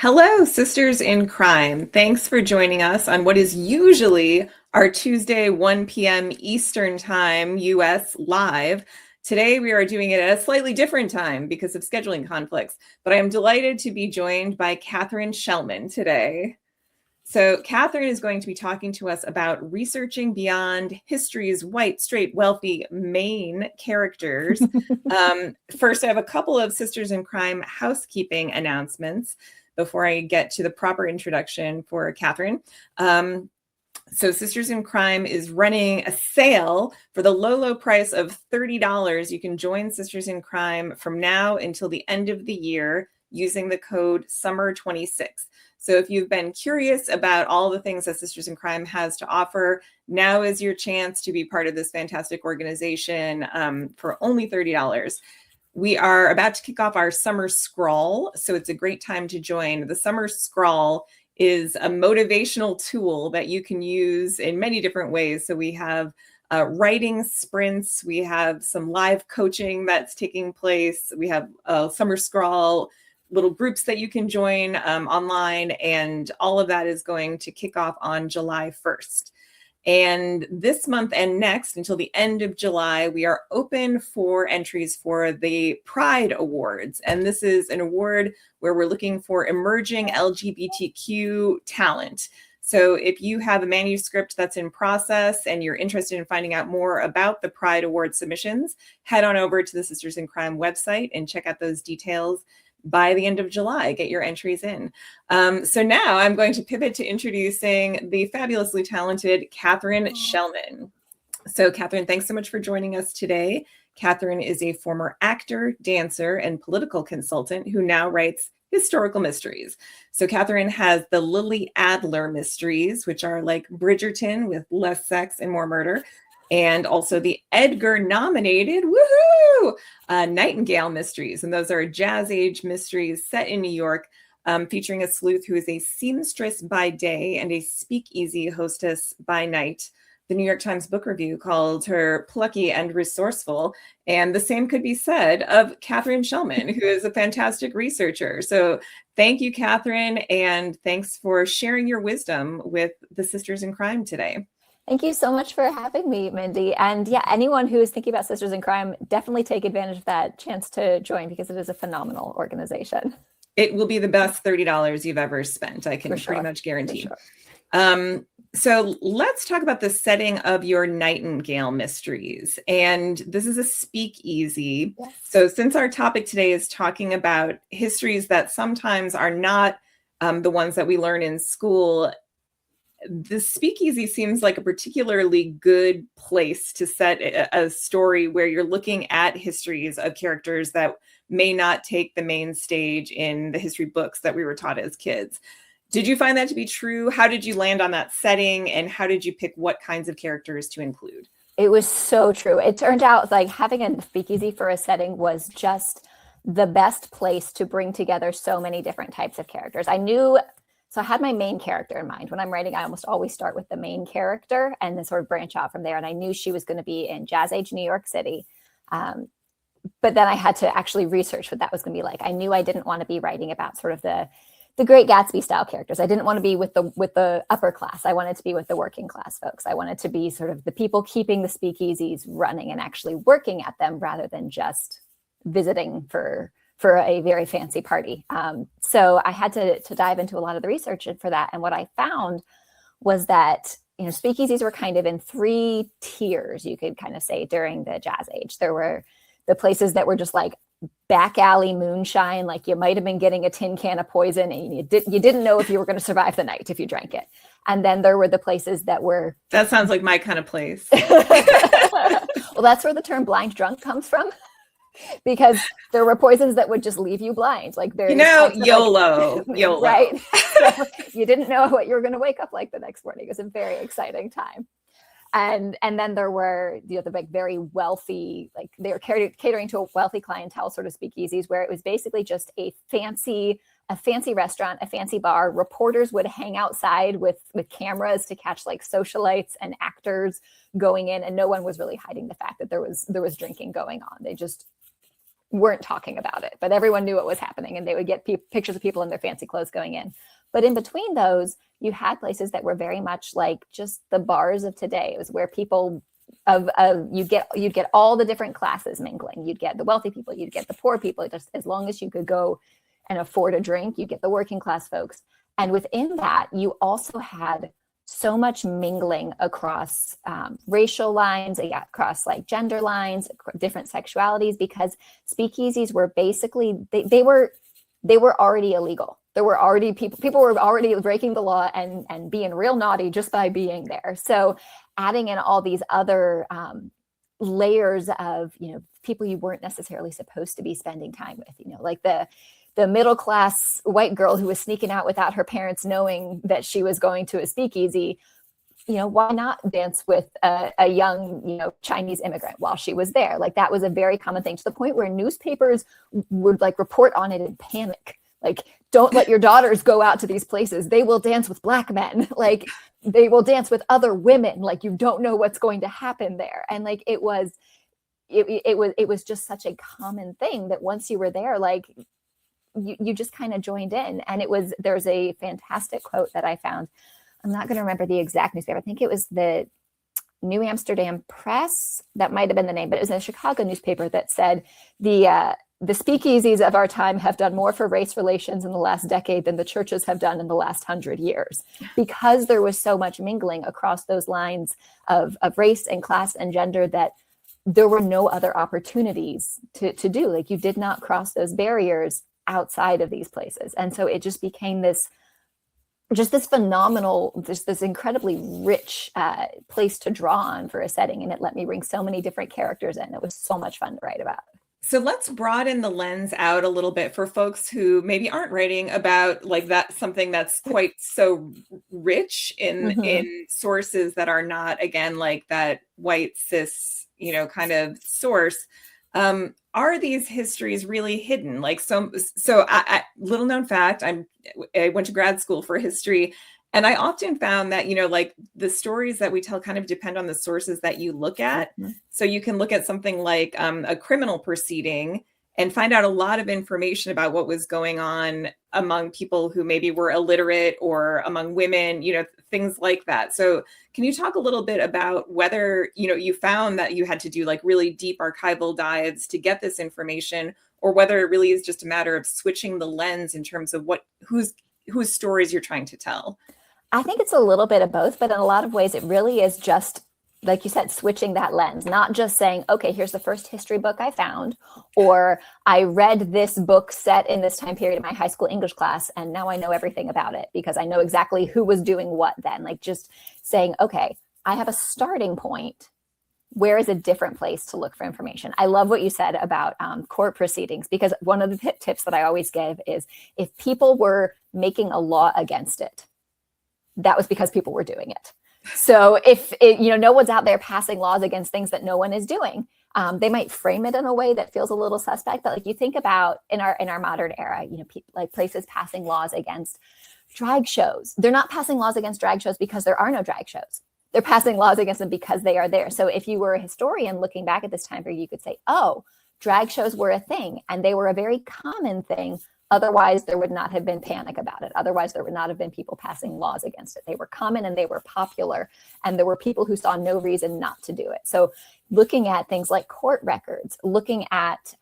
Hello, Sisters in Crime. Thanks for joining us on what is usually our Tuesday, 1 p.m. Eastern Time, US live. Today, we are doing it at a slightly different time because of scheduling conflicts, but I am delighted to be joined by Katharine Schellman today. So Katharine is going to be talking to us about researching beyond history's white, straight, wealthy main characters. First, I have a couple of Sisters in Crime housekeeping announcements before I get to the proper introduction for Katharine. So Sisters in Crime is running a sale for the low price of $30. You can join Sisters in Crime from now until the end of the year using the code SUMMER26. So if you've been curious about all the things that Sisters in Crime has to offer, now is your chance to be part of this fantastic organization for only $30. We are about to kick off our summer scrawl, so it's a great time to join. The summer scrawl is a motivational tool that you can use in many different ways. So we have writing sprints, we have some live coaching that's taking place, we have a summer scrawl, little groups that you can join online, and all of that is going to kick off on July 1st. And this month and next, until the end of July, we are open for entries for the Pride Awards. And this is an award where we're looking for emerging LGBTQ talent. So if you have a manuscript that's in process and you're interested in finding out more about the Pride Award submissions, head on over to the Sisters in Crime website and check out those details. By the end of July, get your entries in. So now I'm going to pivot to introducing the fabulously talented Katharine Schellman. So Katharine, thanks so much for joining us today. Katharine is a former actor, dancer, and political consultant who now writes historical mysteries. So Katharine has the Lily Adler mysteries, which are like Bridgerton with less sex and more murder, and also the Edgar-nominated, woohoo, Nightingale mysteries. And those are jazz age mysteries set in New York, featuring a sleuth who is a seamstress by day and a speakeasy hostess by night. The New York Times Book Review called her plucky and resourceful. And the same could be said of Katharine Schellman, who is a fantastic researcher. So thank you, Katharine, and thanks for sharing your wisdom with the Sisters in Crime today. Thank you so much for having me, Mindy. And yeah, anyone who is thinking about Sisters in Crime, definitely take advantage of that chance to join because it is a phenomenal organization. It will be the best $30 you've ever spent, I can pretty much guarantee. Sure. So let's talk about the setting of your Nightingale mysteries. And this is a speakeasy. Yes. So since our topic today is talking about histories that sometimes are not the ones that we learn in school, the speakeasy seems like a particularly good place to set a story where you're looking at histories of characters that may not take the main stage in the history books that we were taught as kids. Did you find that to be true? How did you land on that setting, and how did you pick what kinds of characters to include? It was so true. It turned out like having a speakeasy for a setting was just the best place to bring together so many different types of characters. So I had my main character in mind. When I'm writing, I almost always start with the main character and then sort of branch out from there. And I knew she was going to be in Jazz Age New York City. But then I had to actually research what that was going to be like. I knew I didn't want to be writing about sort of the Great Gatsby style characters. I didn't want to be with the upper class. I wanted to be with the working class folks. I wanted to be sort of the people keeping the speakeasies running and actually working at them rather than just visiting for a very fancy party. So I had to dive into a lot of the research for that. And what I found was that, speakeasies were kind of in 3 tiers, you could kind of say, during the Jazz Age. There were the places that were just like back alley moonshine, like you might have been getting a tin can of poison and you didn't know if you were going to survive the night if you drank it. And then there were the places that were... That sounds like my kind of place. Well, that's where the term blind drunk comes from. Because there were poisons that would just leave you blind. Like there's YOLO, YOLO. Right? So you didn't know what you were going to wake up like the next morning. It was a very exciting time. And then there were the like very wealthy, like they were catering to a wealthy clientele sort of speakeasies where it was basically just a fancy restaurant, a fancy bar. Reporters would hang outside with cameras to catch like socialites and actors going in, and no one was really hiding the fact that there was drinking going on. They just weren't talking about it, but everyone knew what was happening, and they would get pictures of people in their fancy clothes going in. But in between those, you had places that were very much like just the bars of today. It was where people you'd get all the different classes mingling. You'd get the wealthy people, you'd get the poor people. Just as long as you could go and afford a drink, you get the working class folks. And within that, you also had so much mingling across racial lines, across like gender lines, different sexualities, because speakeasies were basically, they were already illegal. There were already people were already breaking the law and being real naughty just by being there. So adding in all these other layers of, people you weren't necessarily supposed to be spending time with, like the middle class white girl who was sneaking out without her parents knowing that she was going to a speakeasy. Why not dance with a young, Chinese immigrant while she was there? Like, that was a very common thing, to the point where newspapers would like report on it in panic. Like, don't let your daughters go out to these places. They will dance with Black men. Like, they will dance with other women. Like, you don't know what's going to happen there. And like, it was just such a common thing that once you were there, like, you just kind of joined in. And there's a fantastic quote that I found. I'm not going to remember the exact newspaper. I think it was the New Amsterdam Press. That might have been the name, but it was a Chicago newspaper that said the speakeasies of our time have done more for race relations in the last decade than the churches have done in the last 100 years, because there was so much mingling across those lines of race and class and gender that there were no other opportunities to do. Like, you did not cross those barriers outside of these places. And so it just became this phenomenal, this incredibly rich place to draw on for a setting. And it let me bring so many different characters in. It was so much fun to write about. So let's broaden the lens out a little bit for folks who maybe aren't writing about like that, something that's quite so rich in sources that are not, again, like that white cis, kind of source. Are these histories really hidden? Like, so I little known fact, I went to grad school for history, and I often found that, like the stories that we tell kind of depend on the sources that you look at. Mm-hmm. So you can look at something like a criminal proceeding and find out a lot of information about what was going on among people who maybe were illiterate, or among women, things like that. So can you talk a little bit about whether, you found that you had to do like really deep archival dives to get this information, or whether it really is just a matter of switching the lens in terms of whose stories you're trying to tell? I think it's a little bit of both, but in a lot of ways, it really is just, like you said, switching that lens, not just saying, okay, here's the first history book I found, or I read this book set in this time period in my high school English class, and now I know everything about it because I know exactly who was doing what then. Like, just saying, okay, I have a starting point. Where is a different place to look for information? I love what you said about court proceedings, because one of the tips that I always give is, if people were making a law against it, that was because people were doing it. So if no one's out there passing laws against things that no one is doing, they might frame it in a way that feels a little suspect. But like, you think about in our modern era, like places passing laws against drag shows. They're not passing laws against drag shows because there are no drag shows. They're passing laws against them because they are there. So if you were a historian looking back at this time period, you could say, oh, drag shows were a thing, and they were a very common thing. Otherwise, there would not have been panic about it. Otherwise, there would not have been people passing laws against it. They were common and they were popular, and there were people who saw no reason not to do it. So looking at things like court records, looking at,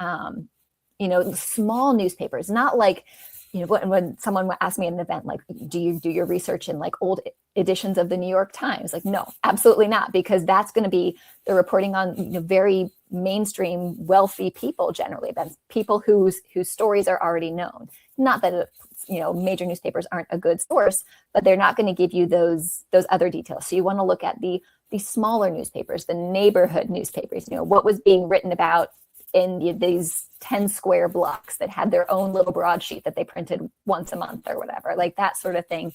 small newspapers, not like, when someone asked me at an event, like, do you do your research in like old editions of the New York Times? Like, no, absolutely not, because that's going to be, they're reporting on very mainstream wealthy people, generally, that's people whose stories are already known. Not that major newspapers aren't a good source, but they're not going to give you those other details. So you want to look at the smaller newspapers, the neighborhood newspapers, what was being written about in these 10 square blocks that had their own little broadsheet that they printed once a month or whatever, like that sort of thing.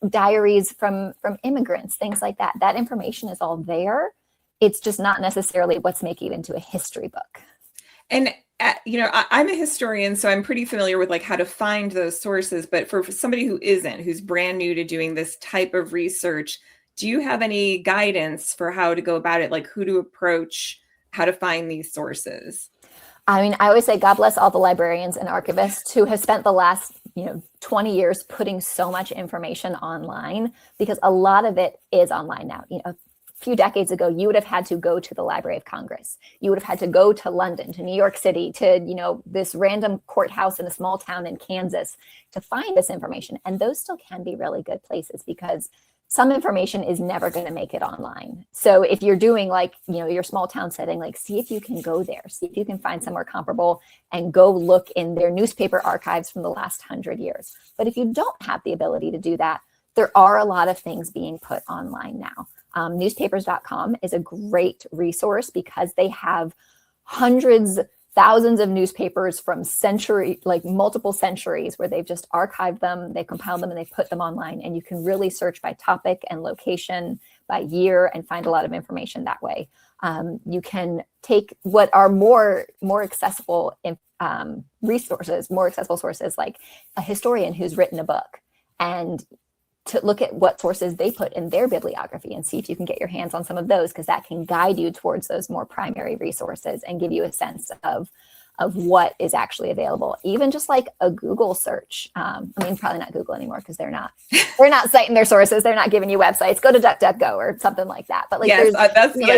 Diaries from immigrants, things like that. That information is all there. It's just not necessarily what's making it into a history book. And I'm a historian, so I'm pretty familiar with like how to find those sources. But for somebody who isn't, who's brand new to doing this type of research, do you have any guidance for how to go about it? Like, who to approach, how to find these sources? I mean, I always say God bless all the librarians and archivists who have spent the last 20 years putting so much information online, because a lot of it is online now. A few decades ago, you would have had to go to the Library of Congress. You would have had to go to London, to New York City, to this random courthouse in a small town in Kansas to find this information. And those still can be really good places, because some information is never going to make it online. So if you're doing your small town setting, see if you can go there, see if you can find somewhere comparable and go look in their newspaper archives from the last 100 years. But if you don't have the ability to do that, there are a lot of things being put online now. Newspapers.com is a great resource because they have hundreds, thousands of newspapers from multiple centuries, where they've just archived them, they compiled them, and they put them online. And you can really search by topic and location, by year, and find a lot of information that way. You can take what are more accessible resources, more accessible sources, like a historian who's written a book, and to look at what sources they put in their bibliography and see if you can get your hands on some of those, because that can guide you towards those more primary resources and give you a sense of what is actually available. Even just like a Google search. I mean, probably not Google anymore, because they're not citing their sources. They're not giving you websites. Go to DuckDuckGo or something like that. But yes,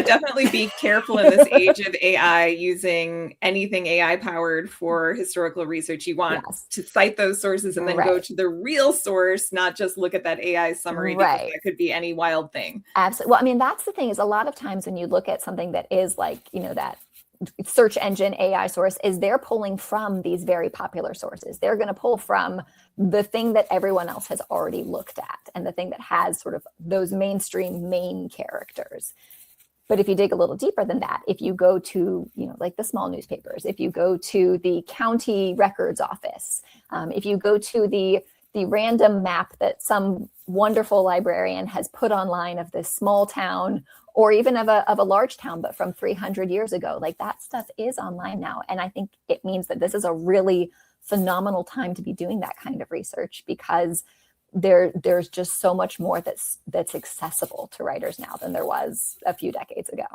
definitely be careful in this age of AI, using anything AI powered for historical research. You want to cite those sources and then go to the real source, not just look at that AI summary, because that could be any wild thing. Absolutely. Well, I mean, that's the thing, is a lot of times when you look at something that is that search engine AI source, is they're pulling from these very popular sources. They're going to pull from the thing that everyone else has already looked at, and the thing that has sort of those mainstream main characters. But if you dig a little deeper than that, if you go to, like the small newspapers, if you go to the county records office, if you go to the random map that some wonderful librarian has put online of this small town, or even of a large town, but from 300 years ago, that stuff is online now. And I think it means that this is a really phenomenal time to be doing that kind of research, because there's just so much more that's accessible to writers now than there was a few decades ago.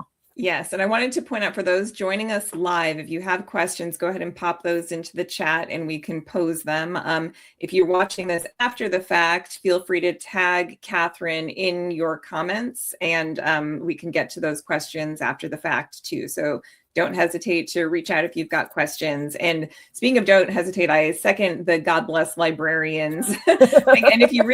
Yes. And I wanted to point out, for those joining us live, if you have questions, go ahead and pop those into the chat and we can pose them. If you're watching this after the fact, feel free to tag Katharine in your comments, and we can get to those questions after the fact too. So don't hesitate to reach out if you've got questions. And speaking of don't hesitate, I second the God bless librarians. And if you're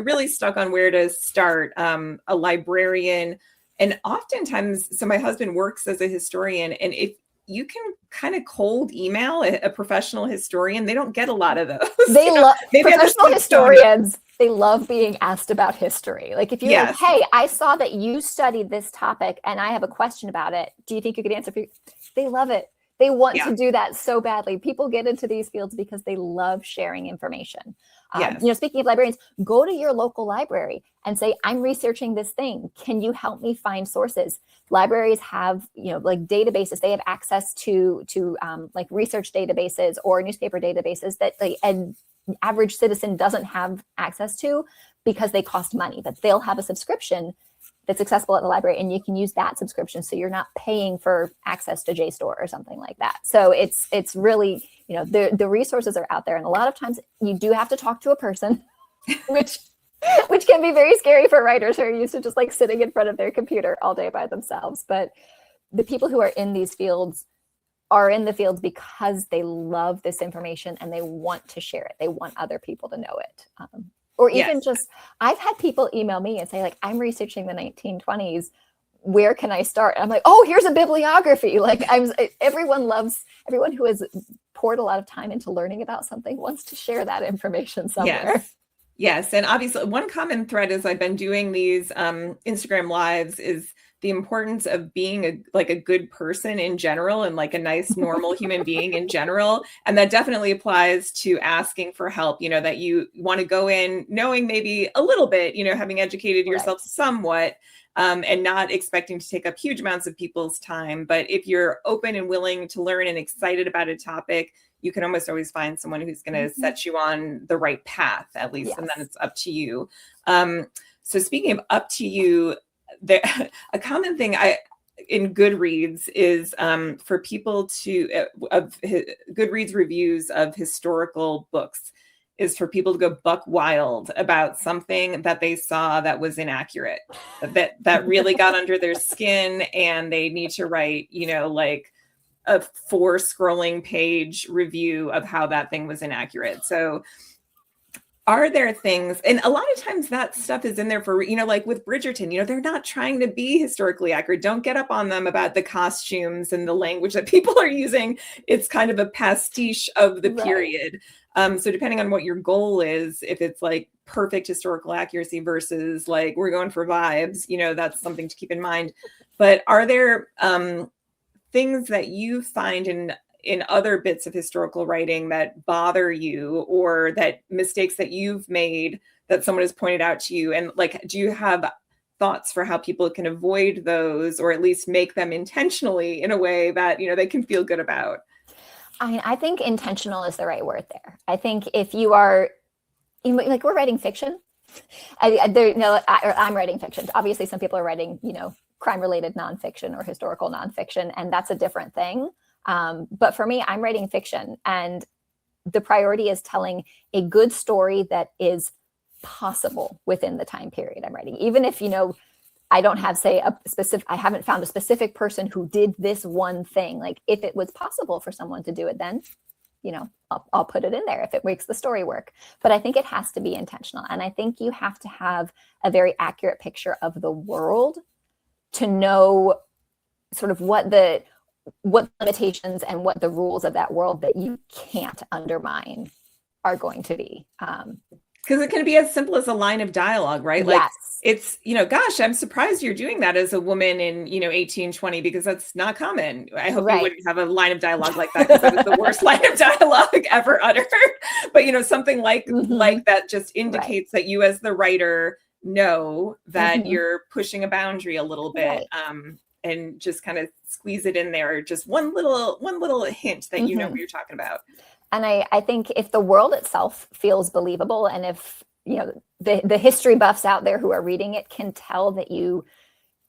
really stuck on where to start, a librarian. And oftentimes, so my husband works as a historian, and if you can kind of cold email a professional historian, they don't get a lot of those. They love professional historians. They love being asked about history. Like if you're like, hey, I saw that you studied this topic and I have a question about it. Do you think you could answer? They love it. They want to do that so badly. People get into these fields because they love sharing information. Speaking of librarians, go to your local library and say, I'm researching this thing. Can you help me find sources? Libraries have, databases. They have access to research databases or newspaper databases that an average citizen doesn't have access to, because they cost money. But they'll have a subscription that's accessible at the library, and you can use that subscription, so you're not paying for access to JSTOR or something like that. So it's really, the resources are out there, and a lot of times you do have to talk to a person, which can be very scary for writers who are used to just sitting in front of their computer all day by themselves. But the people who are in these fields are in the fields because they love this information and they want to share it. They want other people to know it. Or even just, I've had people email me and say, I'm researching the 1920s. Where can I start? I'm like, oh, here's a bibliography. Everyone who has poured a lot of time into learning about something wants to share that information somewhere. Yes. And obviously one common thread as I've been doing these Instagram lives is the importance of being a good person in general, and a nice, normal human being in general. And that definitely applies to asking for help, that you want to go in knowing maybe a little bit, having educated yourself somewhat, and not expecting to take up huge amounts of people's time. But if you're open and willing to learn and excited about a topic, you can almost always find someone who's going to set you on the right path, at least, and then it's up to you. So speaking of up to you, a common thing in Goodreads is for people to Goodreads reviews of historical books is for people to go buck wild about something that they saw that was inaccurate, that really got under their skin, and they need to write, like a 4 scrolling page review of how that thing was inaccurate. So are there things, and a lot of times that stuff is in there for, like with Bridgerton, they're not trying to be historically accurate. Don't get up on them about the costumes and the language that people are using. It's kind of a pastiche of the period. So depending on what your goal is, if it's like perfect historical accuracy versus like we're going for vibes, that's something to keep in mind. But are there things that you find in other bits of historical writing that bother you, or that mistakes that you've made that someone has pointed out to you? And like, do you have thoughts for how people can avoid those, or at least make them intentionally in a way that, they can feel good about? I mean, I think intentional is the right word there. I think if you are, like, we're writing fiction. I'm writing fiction. Obviously, some people are writing, crime-related nonfiction or historical nonfiction, and that's a different thing. But for me, I'm writing fiction, and the priority is telling a good story that is possible within the time period I'm writing. Even if, I don't have, say, I haven't found a specific person who did this one thing. Like, if it was possible for someone to do it, then, I'll put it in there if it makes the story work. But I think it has to be intentional. And I think you have to have a very accurate picture of the world to know sort of what limitations and what the rules of that world that you can't undermine are going to be. Because it can be as simple as a line of dialogue, right? Like, it's, gosh, I'm surprised you're doing that as a woman in, 1820, because that's not common. I hope you wouldn't have a line of dialogue like that, because that was the worst line of dialogue ever uttered. But, something like that just indicates that you as the writer know that you're pushing a boundary a little bit. And just kind of squeeze it in there. Just one little hint that you know what you're talking about. And I think if the world itself feels believable, and if, the history buffs out there who are reading it can tell that you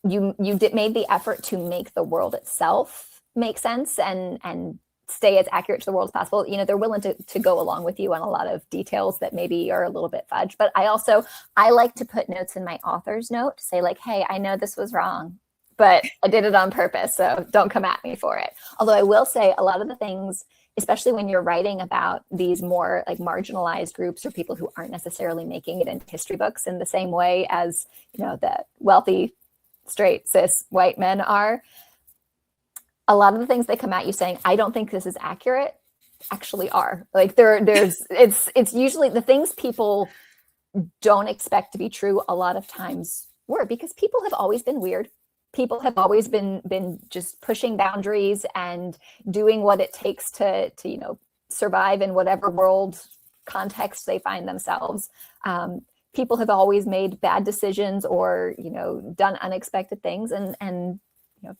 made the effort to make the world itself make sense and stay as accurate to the world as possible, they're willing to go along with you on a lot of details that maybe are a little bit fudge. But I like to put notes in my author's note to say, like, hey, I know this was wrong, but I did it on purpose, so don't come at me for it. Although I will say a lot of the things, especially when you're writing about these more like marginalized groups or people who aren't necessarily making it into history books in the same way as, the wealthy, straight, cis, white men are, a lot of the things they come at you saying, I don't think this is accurate, actually are. Like it's usually the things people don't expect to be true a lot of times were, because people have always been weird. People have always been just pushing boundaries and doing what it takes to survive in whatever world context they find themselves. People have always made bad decisions or done unexpected things, and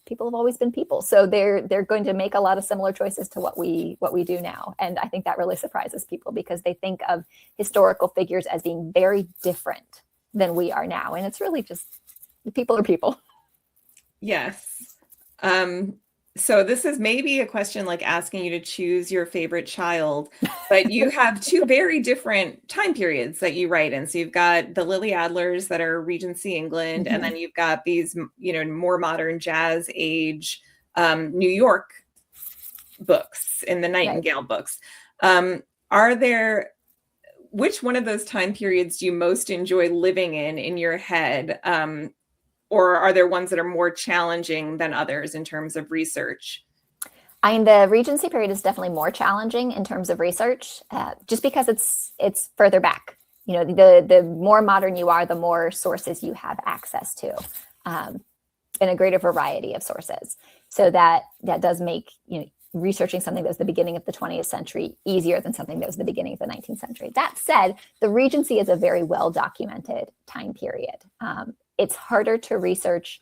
people have always been people. So they're going to make a lot of similar choices to what we do now. And I think that really surprises people, because they think of historical figures as being very different than we are now, and it's really just people are people. Yes. So this is maybe a question like asking you to choose your favorite child, but you have 2 very different time periods that you write in. So you've got the Lily Adlers that are Regency England, and then you've got these, more modern jazz age New York books in the Nightingale books. Which one of those time periods do you most enjoy living in your head? Or are there ones that are more challenging than others in terms of research? The Regency period is definitely more challenging in terms of research, just because it's further back. The more modern you are, the more sources you have access to, in a greater variety of sources. So that does make researching something that was the beginning of the 20th century easier than something that was the beginning of the 19th century. That said, the Regency is a very well documented time period. It's harder to research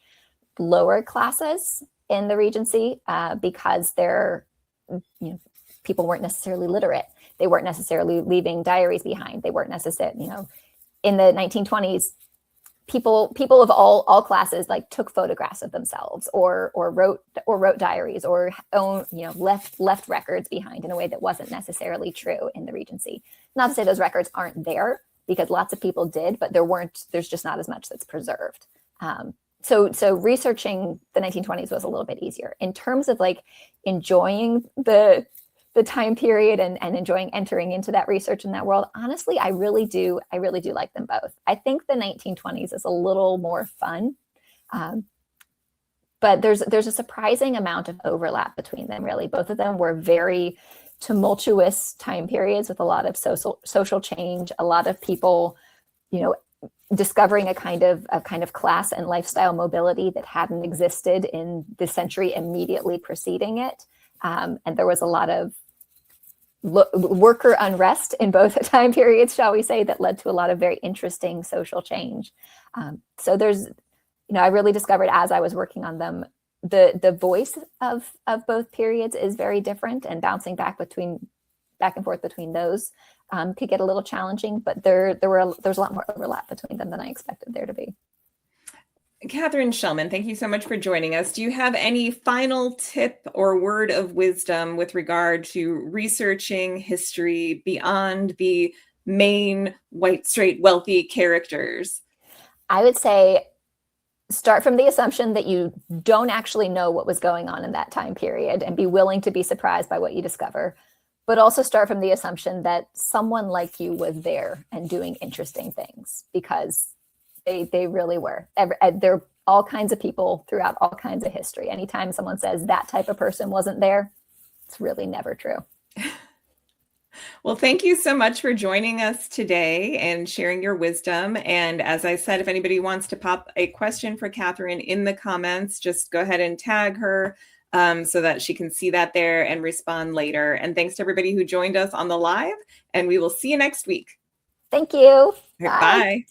lower classes in the Regency because people weren't necessarily literate. They weren't necessarily leaving diaries behind. They weren't necessarily, in the 1920s, people of all classes like took photographs of themselves or wrote diaries or left records behind in a way that wasn't necessarily true in the Regency. Not to say those records aren't there, because lots of people did, but there's just not as much that's preserved. So researching the 1920s was a little bit easier in terms of like enjoying the time period and enjoying entering into that research in that world. Honestly, I really do like them both. I think the 1920s is a little more fun, but there's a surprising amount of overlap between them. Really, both of them were very tumultuous time periods with a lot of social change, a lot of people, discovering a kind of class and lifestyle mobility that hadn't existed in the century immediately preceding it. And there was a lot of worker unrest in both time periods, shall we say, that led to a lot of very interesting social change. So there's, I really discovered as I was working on them, the voice of both periods is very different, and bouncing back and forth between those could get a little challenging, but there's a lot more overlap between them than I expected there to be. Katharine Schellman, thank you so much for joining us. Do you have any final tip or word of wisdom with regard to researching history beyond the main white, straight, wealthy characters? I would say start from the assumption that you don't actually know what was going on in that time period and be willing to be surprised by what you discover. But also start from the assumption that someone like you was there and doing interesting things, because they really were. There are all kinds of people throughout all kinds of history. Anytime someone says that type of person wasn't there, it's really never true. Well, thank you so much for joining us today and sharing your wisdom. And as I said, if anybody wants to pop a question for Katharine in the comments, just go ahead and tag her so that she can see that there and respond later. And thanks to everybody who joined us on the live, and we will see you next week. Thank you. Bye. Bye.